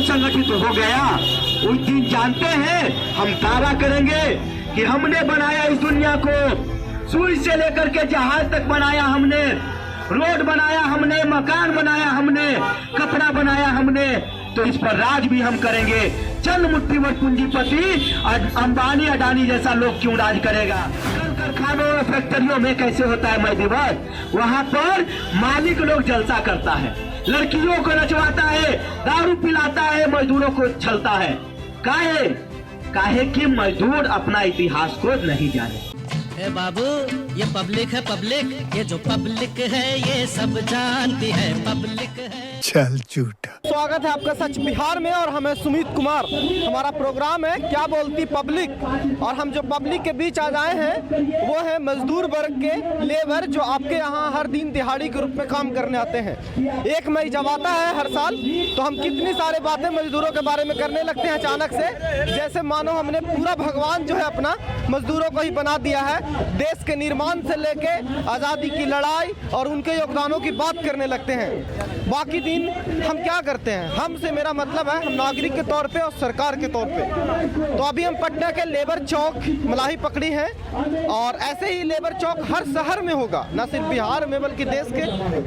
जब संगठित हो गया उस दिन जानते हैं हम दावा करेंगे कि हमने बनाया इस दुनिया को, सुई से लेकर के जहाज तक बनाया हमने, रोड बनाया हमने, मकान बनाया हमने, कपड़ा बनाया हमने, तो इस पर राज भी हम करेंगे। चंद मुट्ठीभर पूंजीपति अंबानी अडानी जैसा लोग क्यों राज करेगा? कल कारखानों और फैक्ट्रियों में कैसे होता है मई दिवस? वहाँ पर मालिक लोग जलसा करता है, लड़कियों को नचवाता है, दारू पिलाता है, मजदूरों को छलता है। काहे कि मजदूर अपना इतिहास को नहीं जाने। बाबू ये पब्लिक है, पब्लिक, ये जो पब्लिक है ये सब जानती है, पब्लिक है। चल झूठा। स्वागत है आपका सच बिहार में और हमें सुमित कुमार। हमारा प्रोग्राम है क्या बोलती पब्लिक, और हम जो पब्लिक के बीच आज आए हैं वो है मजदूर वर्ग के लेबर जो आपके यहाँ हर दिन दिहाड़ी के रूप में काम करने आते हैं। 1 मई जब आता है हर साल तो हम कितनी सारी बातें मजदूरों के बारे में करने लगते हैं अचानक से, जैसे मानो हमने पूरा भगवान जो है अपना मजदूरों को ही बना दिया है। देश के निर्माण से लेके आज़ादी की लड़ाई और उनके योगदानों की बात करने लगते हैं। बाकी दिन हम क्या करते हैं? हमसे मेरा मतलब है हम नागरिक के तौर पे और सरकार के तौर पे। तो अभी हम पटना के लेबर चौक मलाही पकड़ी है, और ऐसे ही लेबर चौक हर शहर में होगा, न सिर्फ बिहार में बल्कि देश के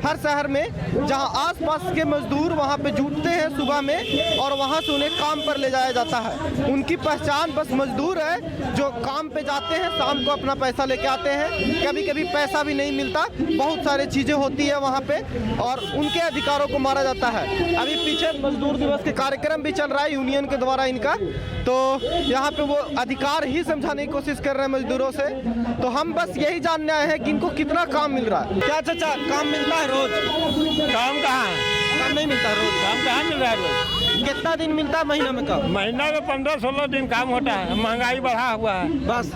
हर शहर में, जहां आसपास के मजदूर वहां पे जुटते हैं सुबह में और वहां से उन्हें काम पर ले जाया जाता है। उनकी पहचान बस मजदूर है जो काम पे जाते हैं, शाम को अपना पैसा लेके आते हैं। कभी कभी पैसा भी नहीं मिलता, बहुत सारी चीजें होती है वहाँ पे, और उनके अधिकारों को मारा जाता है। अभी पीछे मजदूर दिवस के कार्यक्रम भी चल रहा है यूनियन के द्वारा इनका, तो यहाँ पे वो अधिकार ही समझाने की कोशिश कर रहे हैं मजदूरों से। तो हम बस यही जानने आए हैं कि इनको कितना काम मिल रहा है। क्या चाचा काम मिलता है रोज? काम कहाँ? काम नहीं मिलता रोज। काम कहाँ मिल रहा है रोज? कितना दिन मिलता है महीना में काम? महीना में 15-16 दिन काम होता है। महंगाई बढ़ा हुआ है। बस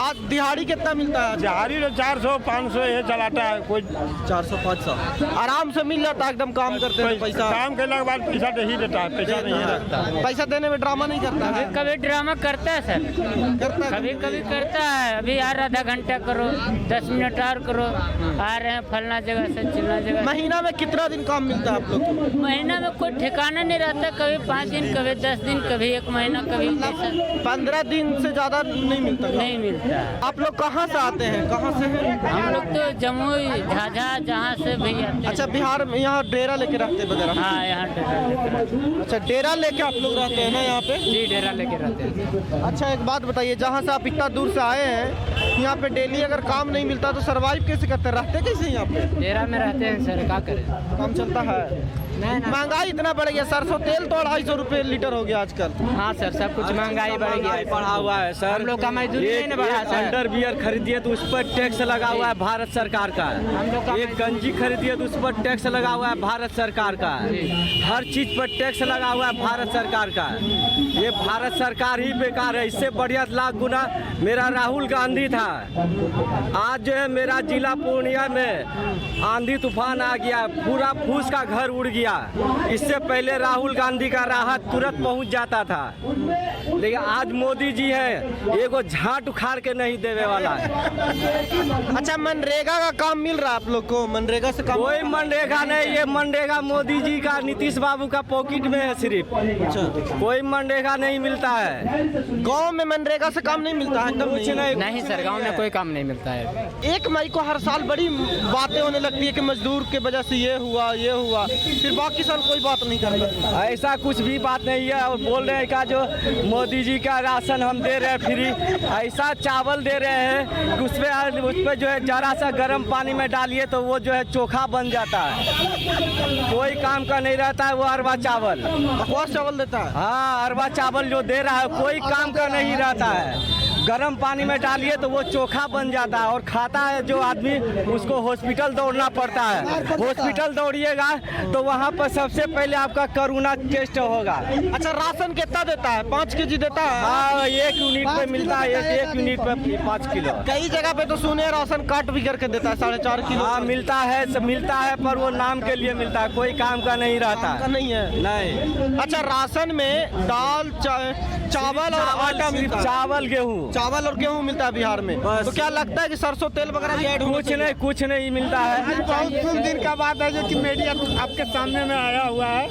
आज दिहाड़ी कितना मिलता है? दिहाड़ी तो 400-500 ये चलाता है कोई। 400-500 आराम से मिल जाता है एकदम काम करते हैं पैसा। काम करने के बाद पैसा दे ही देता है, पैसा नहीं रखता। पैसा देने में ड्रामा नहीं करता है? कभी ड्रामा करता है सर, करता है कभी कभी करता है। अभी यार आधा घंटा करो, 10 मिनट और करो, आ रहे हैं फलना जगह से चिलना जगह। महीना में कितना दिन काम मिलता है आप लोग को? महीना में कोई ठिकाना नहीं रहता, कभी 5 दिन, कभी 10 दिन, कभी 1 महीना, कभी 15 दिन से ज्यादा नहीं मिलता? नहीं मिलता। आप लोग कहाँ से आते हैं? कहाँ से हैं? हम लोग तो जमुई, झाझा, जहाँ से भी आते हैं। अच्छा, बिहार में यहाँ डेरा लेके रहते हैं वगैरह? हाँ, यहाँ डेरा लेके। अच्छा, डेरा लेके आप लोग रहते हैं ना यहाँ पे? जी, डेरा लेके रहते हैं। अच्छा, एक बात बताइए, जहाँ से आप इतना दूर से आए हैं यहाँ पे डेली अगर काम नहीं मिलता तो सरवाइव कैसे करते हैं? रहते कैसे यहाँ पे? डेरा में रहते हैं सर, क्या करें, काम चलता है? महंगाई इतना बढ़ गया, सरसों तेल तो 250 रुपये लीटर हो गया आजकल। हाँ सर, सब कुछ महंगाई बढ़ गया है, बढ़ा हुआ है सर। हम लोग का मजदूरी नहीं बढ़ा सर। अंडरवियर खरीदिए तो उस पर टैक्स लगा हुआ है भारत सरकार का। हम लोग का एक गंजी खरीदिए तो उस पर टैक्स लगा हुआ है भारत सरकार का। हर चीज पर टैक्स लगा हुआ है भारत सरकार का। ये भारत सरकार ही बेकार है, इससे बढ़िया लाख गुना मेरा राहुल गांधी था। आज जो है मेरा जिला पूर्णिया में आंधी तूफान आ गया, पूरा फूस का घर उड़ गया। इससे पहले राहुल गांधी का राहत तुरंत पहुंच जाता था, लेकिन आज मोदी जी है एगो झाट उखाड़ के नहीं देने वाला है। अच्छा, मनरेगा का काम मिल रहा है आप लोग को? मनरेगा से काम? कोई मनरेगा नहीं, ये मनरेगा मोदी जी का, नीतीश बाबू का पॉकेट में है सिर्फ। अच्छा, कोई मनरेगा नहीं मिलता है। गांव में मनरेगा से काम नहीं मिलता है? एकदम कुछ नहीं सर, गांव में कोई काम नहीं मिलता है। 1 मई को हर साल बड़ी बातें होने लगती है कि मजदूर के वजह से ये हुआ, फिर बाकी साल कोई बात नहीं करता। ऐसा कुछ भी बात नहीं है। और बोल रहे हैं का जो मोदी जी का राशन हम दे रहे हैं फ्री, ऐसा चावल दे रहे हैं कि उस पर जो है जरा सा गर्म पानी में डालिए तो वो जो है चोखा बन जाता है। कोई काम का नहीं रहता है वो अरवा चावल। बकवास चावल देता है? हाँ, अरवा चावल जो दे रहा है कोई काम का नहीं रहता है। गर्म पानी में डालिए तो वो चोखा बन जाता है, और खाता है जो आदमी उसको हॉस्पिटल दौड़ना पड़ता है। हॉस्पिटल दौड़िएगा तो वहाँ पर सबसे पहले आपका कोरोना टेस्ट होगा। अच्छा, राशन कितना देता है? 5 केजी देता है? हाँ, 1 यूनिट पे मिलता है, एक यूनिट पे 5 किलो। कई जगह पे तो सुने राशन काट भी करके देता है 4.5 किलो। हाँ, मिलता है पर वो नाम के लिए मिलता है, कोई काम का नहीं रहता का नहीं है? नहीं। अच्छा, राशन में दाल, चावल और आटा मिलता है? चावल गेहूँ चावल और गेहूँ मिलता है बिहार में, तो क्या लगता है कि सरसों तेल वगैरह भी ऐड होना कुछ नहीं मिलता है। बहुत कुछ दिन का बात है जो कि मीडिया आपके सामने में आया हुआ है।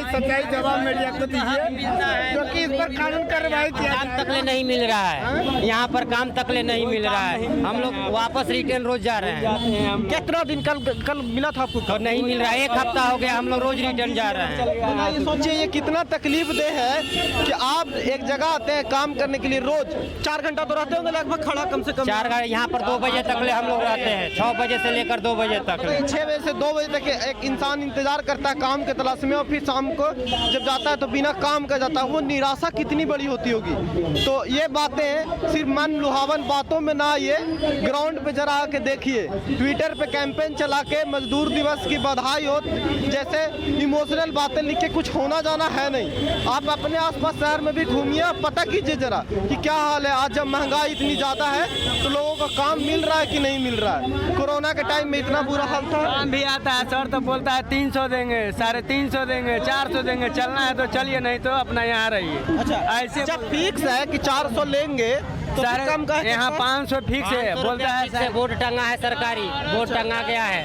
सच्चाई जवाब मीडिया को दीजिए, क्योंकि इस पर कानून कार्रवाई किया काम तकले नहीं मिल रहा है, यहाँ पर काम तकले नहीं मिल रहा है। हम लोग वापस रिटर्न रोज जा रहे हैं। कितना दिन कल मिला था आपको? और नहीं मिल रहा है, 1 हफ्ता हो गया हम लोग रोज रिटर्न जा रहे हैं। ये सोचिए ये कितना तकलीफ दे है कि आप एक जगह आते हैं काम करने के लिए, रोज 4 घंटा तो रहते होंगे लगभग खड़ा, कम से कम 4 घंटे यहाँ पर 2 बजे तक हम लोग रहते हैं, 6 बजे से लेकर 2 बजे तक। 6 बजे से 2 बजे तक एक इंसान इंतजार करता है काम के तलाश में, और फिर शाम को जब जाता है तो बिना काम का जाता है। वो निराशा कितनी बड़ी होती होगी। तो ये बातें सिर्फ मन लुभावन बातों में ना, ये ग्राउंड पे जरा आके देखिए। ट्विटर पे कैंपेन चला के मजदूर दिवस की बधाई हो जैसे इमोशनल बातें लिख के कुछ होना जाना है नहीं। आप अपने आसपास शहर में भी घूमिए, पता कीजिए जरा कि क्या हाल है। आज जब महंगाई इतनी ज़्यादा है तो लोगों को काम मिल रहा है कि नहीं मिल रहा है। कोरोना के टाइम में इतना बुरा हाल था। काम भी आता है सर तो बोलता है 300 देंगे, 350 देंगे, 400 देंगे, चलना है तो चलिए, नहीं तो अपना यहाँ रहिए। अच्छा, ऐसे जब फिक्स है कि 400 लेंगे तो सारे कम का यहाँ 500 फिक्स है, बोलता है से बोर्ड टंगा है, सरकारी बोर्ड टंगा गया है।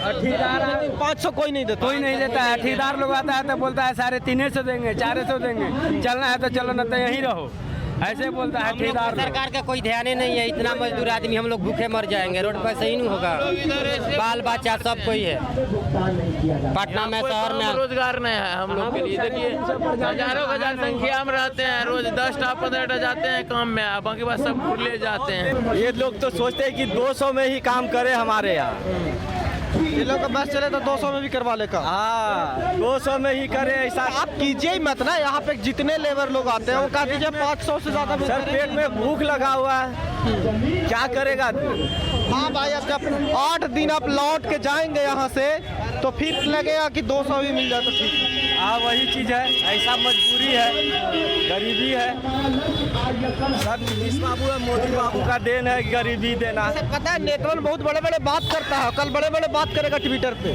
500 कोई नहीं देता। कोई नहीं देता है। ठेकेदार लोग आता है तो बोलता है 350 देंगे, 400 देंगे, चलना है तो चलो, न तो यहीं रहो, ऐसे बोलता है ठेकेदार। सरकार का कोई ध्यान ही नहीं है। इतना मजदूर आदमी हम लोग भूखे मर जाएंगे, रोड पर सही नहीं होगा। बाल बच्चा सब कोई है पटना में, शहर में रोजगार नहीं है हम लोग के लिए। देखिए हजारों हजार संख्या में रहते हैं, रोज 10टा 15टा जाते हैं काम में, बाकी बात सब ले जाते हैं। ये लोग तो सोचते हैं कि 200 में ही काम करे हमारे यहाँ। ये लोग का बस चले तो 200 में भी करवा ले का। हाँ, 200 में ही करे ऐसा। आप कीजिए ही मत ना, यहाँ पे जितने लेबर लोग आते हैं वो कह दीजिए 500 से ज्यादा। सर पेट में भूख लगा हुआ है, क्या करेगा? हाँ भाई, अब जब 8 दिन आप लौट के जाएंगे यहाँ से तो फिर लगेगा कि 200 भी मिल जाए तो ठीक है। हाँ वही चीज़ है, ऐसा मजबूरी है, गरीबी है। सब नीतीश बाबू और मोदी बाबू का देन है गरीबी देना। पता है नेता बहुत बड़े बड़े बात करता है, कल बड़े बड़े बात करेगा ट्विटर पे।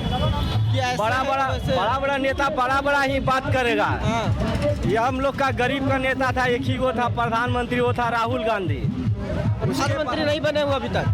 बड़ा नेता बड़ा ही बात करेगा। ये हम लोग का गरीब का नेता था, एक ही वो था प्रधानमंत्री, वो था राहुल गांधी। प्रधानमंत्री नहीं बने हुआ अभी तक।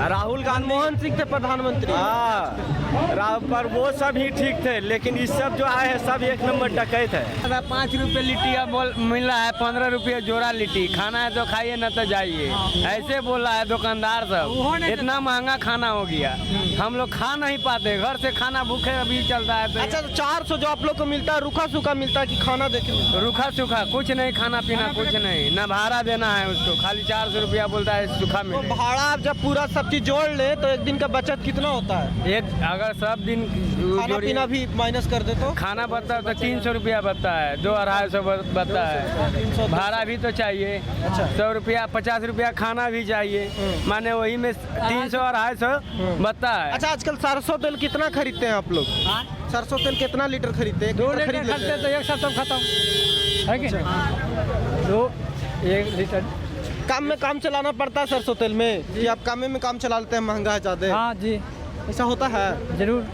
राहुल गांधी, मनमोहन सिंह थे प्रधानमंत्री। हाँ, पर वो सब ही ठीक थे, लेकिन इस सब जो आए हैं सब 1 नंबर डकैत है। 5 रुपये लिट्टी मिल रहा है, 15 रुपये जोड़ा लिट्टी। खाना है तो खाइए, न तो जाइए, ऐसे बोल रहा है दुकानदार सब। इतना महंगा खाना हो गया, हम लोग खा नहीं पाते, घर से खाना भूखे अभी चलता है। अच्छा, तो 400 जो आप लोग को मिलता है रूखा सूखा मिलता है कि खाना देके? रूखा सूखा कुछ नहीं, खाना पीना कुछ नहीं, न भाड़ा देना है उसको, खाली 400 रुपया बोलता है सूखा मिले। भाड़ा आप जब पूरा सब चीज जोड़ ले तो एक दिन का बचत कितना होता है? अगर सब दिन खाना पीना भी माइनस कर दे तो खाना बचता है तो 300 रुपया बचता है, 200-250 बचता है। भाड़ा भी तो चाहिए, 100 रुपया 50 रुपया खाना भी चाहिए, माने वही में 300-250 बचता है। अच्छा, आजकल सरसों तेल कितना खरीदते हैं आप लोग? सरसों तेल कितना लीटर खरीदते हैं? 2 लीटर खरीदते तो एक साथ खत्म है कि नहीं? 1 लीटर काम में काम चलाना पड़ता है सरसों तेल में, कि आप काम में काम चला लेते हैं, महंगा है ज़्यादा? हाँ जी, ऐसा होता है जरूर।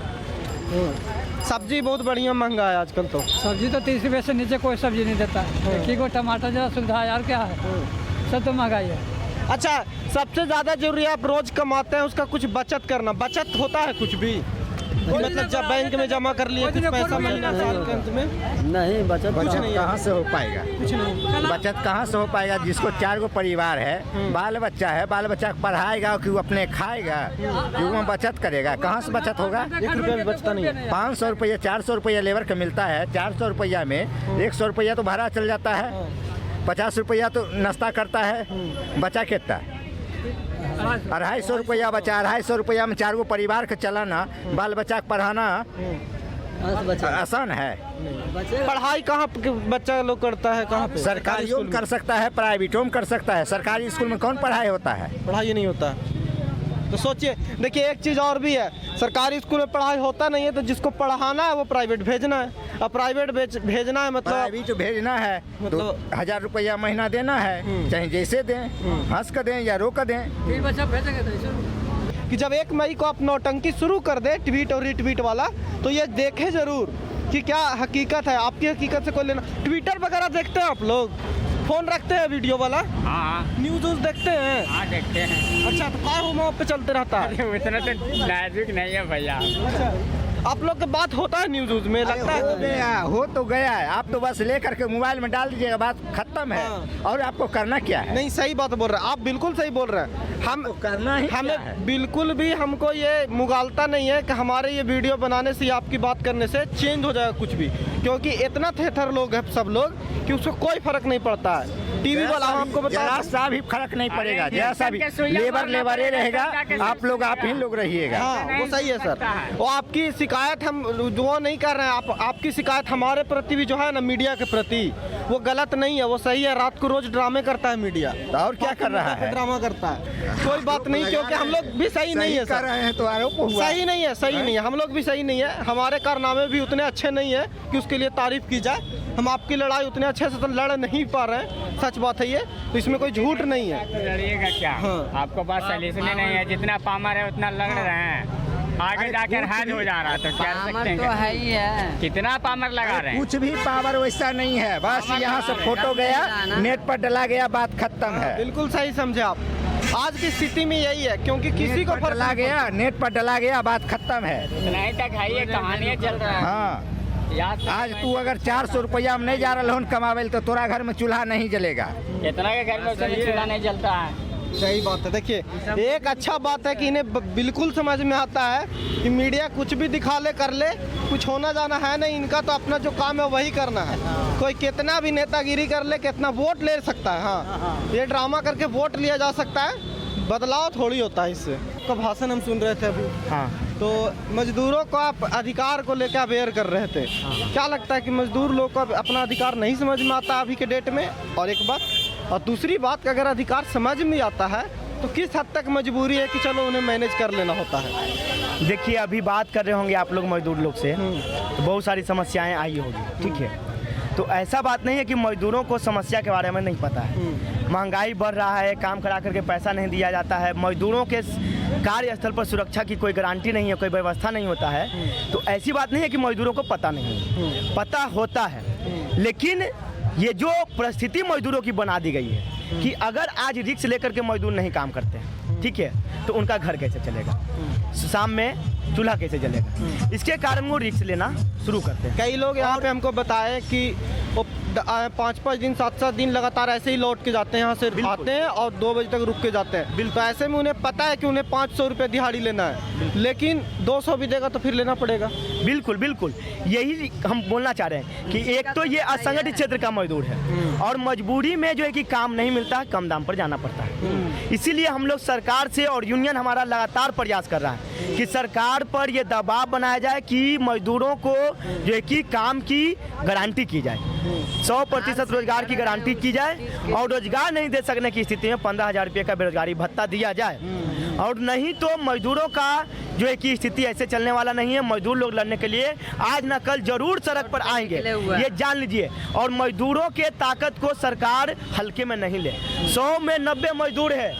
सब्जी बहुत बढ़िया महंगा है आजकल। तो सब्जी तो 30 रुपये से नीचे कोई सब्जी नहीं देता है। एक ही को टमाटर जरा सुविधा है, यार क्या है, सब तो महंगाई है। अच्छा, सबसे ज़्यादा जरूरी आप रोज कमाते हैं उसका कुछ बचत करना। बचत होता है कुछ भी? मतलब जब बैंक में जमा कर लिए कुछ पैसा महीना साल के अंत में? नहीं, बचत कहाँ से हो पाएगा? कुछ नहीं। बचत कहाँ से हो पाएगा? जिसको 4 गो परिवार है, बाल बच्चा है, बाल बच्चा पढ़ाएगा कि वो अपने खाएगा कि वो बचत करेगा? कहाँ से बचत होगा? 1 रुपया भी बचता नहीं है। 500 रुपया 400 रुपया लेबर का मिलता है, 400 रुपया में 100 रुपया तो भाड़ा चल जाता है, 50 रुपया तो नाश्ता करता है, बचा कितना? 250 रुपया बचा। 250 रुपया में 4 गो परिवार का चलाना, बाल बच्चा को पढ़ाना आसान है? पढ़ाई कहाँ बच्चा लोग करता है? कहाँ पे? सरकारियों में कर सकता है, प्राइवेटों में कर सकता है, सरकारी स्कूल में कौन पढ़ाई होता है? पढ़ाई नहीं होता। तो सोचिए, देखिए एक चीज़ और भी है, सरकारी स्कूल में पढ़ाई होता नहीं है तो जिसको पढ़ाना है वो प्राइवेट भेजना है, और प्राइवेट भेजना है मतलब प्राइवेट भेजना है तो 1000 रुपया महीना देना है, चाहे जैसे दें, हंस कर दें या रो कर दें। कि जब 1 मई को आप नौटंकी शुरू कर दे, ट्वीट और रिट्वीट वाला, तो ये देखे जरूर कि क्या हकीकत है। आपकी हकीकत से कोई लेना। ट्विटर वगैरह देखते हैं आप लोग? फोन रखते हैं वीडियो वाला? हाँ न्यूज़ देखते हैं? हाँ देखते हैं। अच्छा, तो कार वहाँ पे चलते रहता है? उतना तो नाजुक नहीं है भैया। अच्छा, आप लोग के बात होता है न्यूज़ में, लगता है? हो तो गया है, आप तो बस लेकर के मोबाइल में डाल दीजिएगा, बात खत्म है। हाँ। और आपको करना क्या है? नहीं, सही बात बोल रहे हैं आप, बिल्कुल सही बोल रहे हैं। हम करना ही क्या है? हमें बिल्कुल भी हमको ये मुगालता नहीं है कि हमारे ये वीडियो बनाने से या आपकी बात करने से चेंज हो जाएगा कुछ भी, क्योंकि इतना थेथर लोग हैं सब लोग कि उसको कोई फर्क नहीं पड़ता है। टीवी वाला हम आपको बता, जरा सा भी फर्क नहीं पड़ेगा, जैसा भी लेबर रहेगा, आप ही लोग रहिएगा। हाँ वो सही है सर। वो आपकी शिकायत हम वो नहीं कर रहे हैं, आपकी शिकायत हमारे प्रति भी जो है ना, मीडिया के प्रति, वो गलत नहीं है, वो सही है। रात को रोज ड्रामे करता है मीडिया, और क्या कर रहा है? ड्रामा करता है, कोई बात नहीं, क्योंकि हम लोग भी सही नहीं है कर रहे हैं तो आरोप हुआ। सही नहीं है, सही नहीं है, हम लोग भी सही नहीं है। हमारे कारनामे भी उतने अच्छे नहीं है कि उसके लिए तारीफ की जाए। हम आपकी लड़ाई उतने अच्छे से तो लड़ नहीं पा रहे हैं, सच बात है ये, तो इसमें कोई झूठ नहीं है। लड़िएगा क्या? हाँ। आपको पास सॉल्यूशन नहीं है, जितना पामर है उतना लड़ रहे हैं, आगे जाकर हाथ हो जा रहा है, तो क्या कर सकते हैं? तो है ही है। कितना पामर लगा रहे हैं? कुछ भी पावर वैसा नहीं है, बस यहाँ से फोटो गया, नेट पर डला गया, बात खत्म है। बिल्कुल सही समझे आप। आज की स्थिति में यही है, क्योंकि किसी को फर्क डला गया, नेट पर डला गया, बात खत्म है। नहीं तक है, ये कहानियाँ चल रहा है। हाँ, याद आज तू अगर 400 रुपया में नहीं जा रहा लोन कमावे तो तोरा घर में चूल्हा नहीं जलेगा। इतना के घर में चूल्हा नहीं जलता है। सही बात है। देखिए, एक अच्छा बात है कि इन्हें बिल्कुल समझ में आता है कि मीडिया कुछ भी दिखा ले कर ले, कुछ होना जाना है नहीं इनका, तो अपना जो काम है वही करना है। कोई कितना भी नेतागिरी कर ले, कितना वोट ले सकता है, हाँ ये ड्रामा करके वोट लिया जा सकता है, बदलाव थोड़ी होता है इससे। तो भाषण हम सुन रहे थे अभी, हाँ, तो मजदूरों को आप अधिकार को लेकर अवेयर कर रहे थे। क्या लगता है कि मजदूर लोग को अपना अधिकार नहीं समझ में आता अभी के डेट में? और एक बात, और दूसरी बात, अगर अधिकार समझ में आता है तो किस हद तक मजबूरी है कि चलो उन्हें मैनेज कर लेना होता है? देखिए, अभी बात कर रहे होंगे आप लोग मजदूर लोग से, तो बहुत सारी समस्याएं आई होगी, ठीक है। तो ऐसा बात नहीं है कि मजदूरों को समस्या के बारे में नहीं पता है। महंगाई बढ़ रहा है, काम करा करके पैसा नहीं दिया जाता है, मजदूरों के कार्यस्थल पर सुरक्षा की कोई गारंटी नहीं है, कोई व्यवस्था नहीं होता है। तो ऐसी बात नहीं है कि मजदूरों को पता नहीं है, पता होता है। लेकिन ये जो परिस्थिति मजदूरों की बना दी गई है कि अगर आज रिक्स लेकर के मजदूर नहीं काम करते हैं, ठीक है, तो उनका घर कैसे चलेगा, शाम में चूल्हा कैसे जलेगा, इसके कारण वो रिक्स लेना शुरू करते हैं। कई लोग यहाँ पे हमको बताए कि वो 5-5 दिन 7-7 दिन लगातार ऐसे ही लौट के जाते हैं, यहाँ से आते हैं और 2 बजे तक रुक के जाते हैं। तो ऐसे में उन्हें पता है कि उन्हें 500 रुपये दिहाड़ी लेना है, लेकिन 200 भी देगा तो फिर लेना पड़ेगा। बिल्कुल बिल्कुल, यही हम बोलना चाह रहे हैं कि एक तो ये असंगठित क्षेत्र का मजदूर है और मजबूरी में जो है कि काम नहीं मिलता है, कम दाम पर जाना पड़ता है। इसीलिए हम लोग सरकार से, और यूनियन हमारा लगातार प्रयास कर रहा है कि सरकार पर ये दबाव बनाया जाए कि मजदूरों को जो है कि काम की गारंटी की जाए, 100% रोजगार की गारंटी की जाए, और रोजगार नहीं दे सकने की स्थिति में 15,000 रुपये का बेरोजगारी भत्ता दिया जाए। और नहीं तो मजदूरों का जो है कि स्थिति ऐसे चलने वाला नहीं है। मजदूर लोग लड़ने के लिए आज न कल जरूर सड़क पर आएंगे, ये जान लीजिए। और मजदूरों के ताकत को सरकार हल्के में नहीं ले। 100 में 90 मजदूर है,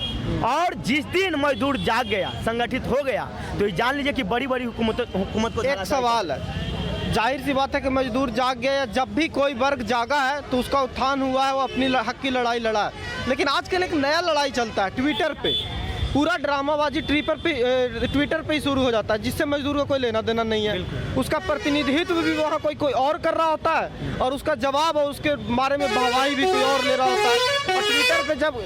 और जिस दिन मजदूर जाग गया, संगठित हो गया, तो ये जान लीजिए कि बड़ी बड़ी हुकूमत को। एक सवाल है, जाहिर सी बात है कि मजदूर जाग गए, या जब भी कोई वर्ग जागा है तो उसका उत्थान हुआ है, वो अपनी हक की लड़ाई लड़ा है। लेकिन आजकल एक नया लड़ाई चलता है ट्विटर पे, पूरा ड्रामाबाजी ट्विटर पे ही शुरू हो जाता है, जिससे मजदूर को कोई लेना देना नहीं है। उसका प्रतिनिधित्व भी वहाँ कोई और कर रहा होता है, और उसका जवाब और उसके बारे में वाहवाही भी कोई और ले रहा होता है। और ट्विटर पे जब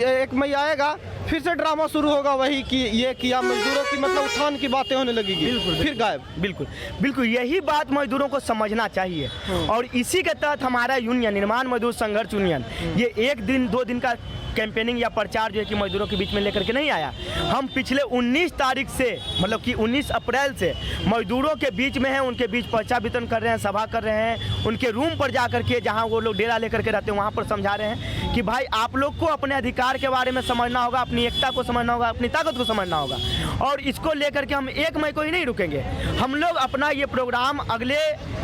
1 मई आएगा, फिर से ड्रामा शुरू होगा, वही कि ये किया, मजदूरों की मतलब उत्थान की बातें होने लगेगी, फिर गायब। बिल्कुल बिल्कुल, यही बात मजदूरों को समझना चाहिए। और इसी के तहत हमारा यूनियन, निर्माण मजदूर संघर्ष यूनियन, ये 1 दिन 2 दिन का कैंपेनिंग या प्रचार जो है कि मजदूरों के बीच में लेकर के नहीं आया। हम पिछले 19 तारीख से, मतलब कि 19 अप्रैल से मजदूरों के बीच में हैं, उनके बीच पर्चा वितरण कर रहे हैं, सभा कर रहे हैं, उनके रूम पर जा करके, जहां वो लोग डेरा लेकर के रहते हैं, वहां पर समझा रहे हैं कि भाई आप लोग को अपने अधिकार के बारे में समझना होगा, अपनी एकता को समझना होगा, अपनी ताकत को समझना होगा। और इसको लेकर के हम 1 मई को ही नहीं रुकेंगे। हम लोग अपना ये प्रोग्राम अगले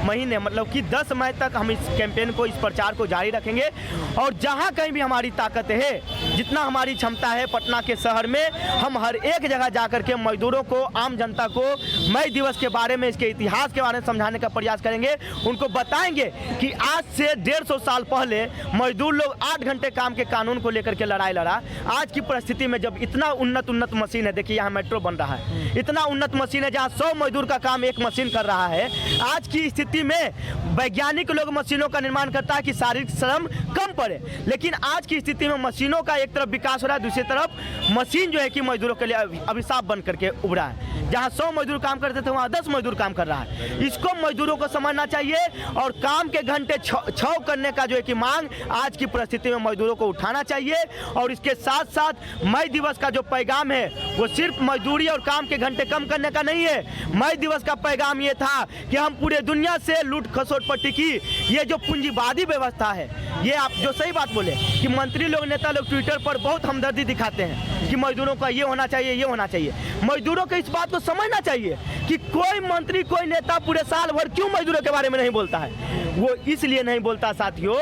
महीने मतलब कि 10 मई तक हम इस कैंपेन को, इस प्रचार को जारी रखेंगे। और जहाँ कहीं भी हमारी ताकत है, जितना हमारी क्षमता है, पटना के शहर में हम हर एक जगह जा कर के मजदूरों को, आम जनता को मई दिवस के बारे में, इसके इतिहास के बारे में समझाने का प्रयास करेंगे। उनको बताएंगे कि आज से 150 साल पहले मजदूर लोग 8 घंटे काम के कानून को लेकर के लड़ाई लड़ा। आज की परिस्थिति में जब इतना उन्नत मशीन है, देखिए यहाँ मेट्रो बन रहा है, इतना उन्नत मशीन है जहाँ 100 मजदूर का काम एक मशीन कर रहा है। आज की स्थिति में वैज्ञानिक लोग मशीनों का निर्माण करता है कि शारीरिक श्रम कम पड़े, लेकिन आज की स्थिति में मशीनों का एक तरफ विकास हो रहा है, दूसरी तरफ मशीन जो है कि मजदूरों के लिए अभिशाप बन करके उभरा है। जहाँ 100 मजदूर काम करते थे वहाँ 10 मजदूर काम कर रहा है। इसको मजदूरों को समझना चाहिए और काम के घंटे 6 करने का जो है कि मांग आज की परिस्थिति में मजदूरों को उठाना चाहिए। और इसके साथ साथ मई दिवस का जो पैगाम है वो सिर्फ मजदूरी और काम के घंटे कम करने का नहीं है। मई दिवस का पैगाम ये था कि हम पूरे दुनिया से लूट खसोट पर टिकी ये जो पूंजीवादी व्यवस्था है, ये आप जो सही बात बोले कि मंत्री लोग, नेता लोग ट्विटर पर बहुत हमदर्दी दिखाते हैं कि मजदूरों का ये होना चाहिए, ये होना चाहिए। मजदूरों को इस बात को समझना चाहिए कि कोई मंत्री, कोई नेता पूरे साल भर क्यों मजदूरों के बारे में नहीं बोलता है। वो इसलिए नहीं बोलता साथियों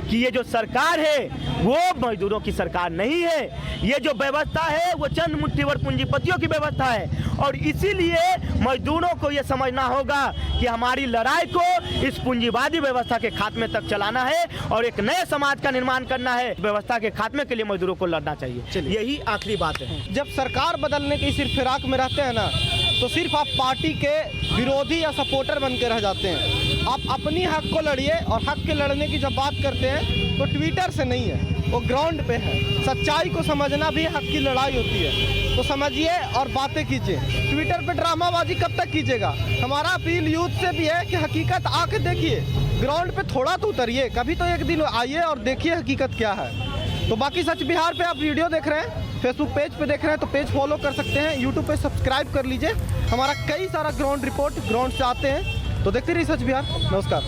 कि ये जो सरकार है वो मजदूरों की सरकार नहीं है। ये जो व्यवस्था है वो चंद मुट्ठीभर पूंजीपतियों की व्यवस्था है। और इसीलिए मजदूरों को ये समझना होगा कि हमारी लड़ाई को इस पूंजीवादी व्यवस्था के खात्मे तक चलाना है और एक नए समाज का निर्माण करना है। व्यवस्था के खात्मे के लिए मजदूरों को लड़ना चाहिए। यही आखिरी बात है। जब सरकार बदलने की सिर्फ फिराक में रहते हैं ना, तो सिर्फ आप पार्टी के विरोधी या सपोर्टर बन के रह जाते हैं। आप अपनी हक को लड़िए, और हक के लड़ने की जब बात करते हैं तो ट्विटर से नहीं है, वो ग्राउंड पे है। सच्चाई को समझना भी हक की लड़ाई होती है, तो समझिए और बातें कीजिए। ट्विटर पे ड्रामाबाजी कब तक कीजिएगा? हमारा अपील यूथ से भी है कि हकीकत आके देखिए, ग्राउंड पे थोड़ा तो उतरिए, कभी तो एक दिन आइए और देखिए हकीकत क्या है। तो बाकी सच बिहार पे आप वीडियो देख रहे हैं, फेसबुक पेज पे देख रहे हैं तो पेज फॉलो कर सकते हैं, यूट्यूब पे सब्सक्राइब कर लीजिए। हमारा कई सारा ग्राउंड रिपोर्ट ग्राउंड से आते हैं, तो देखते रहिए सच बिहार। नमस्कार।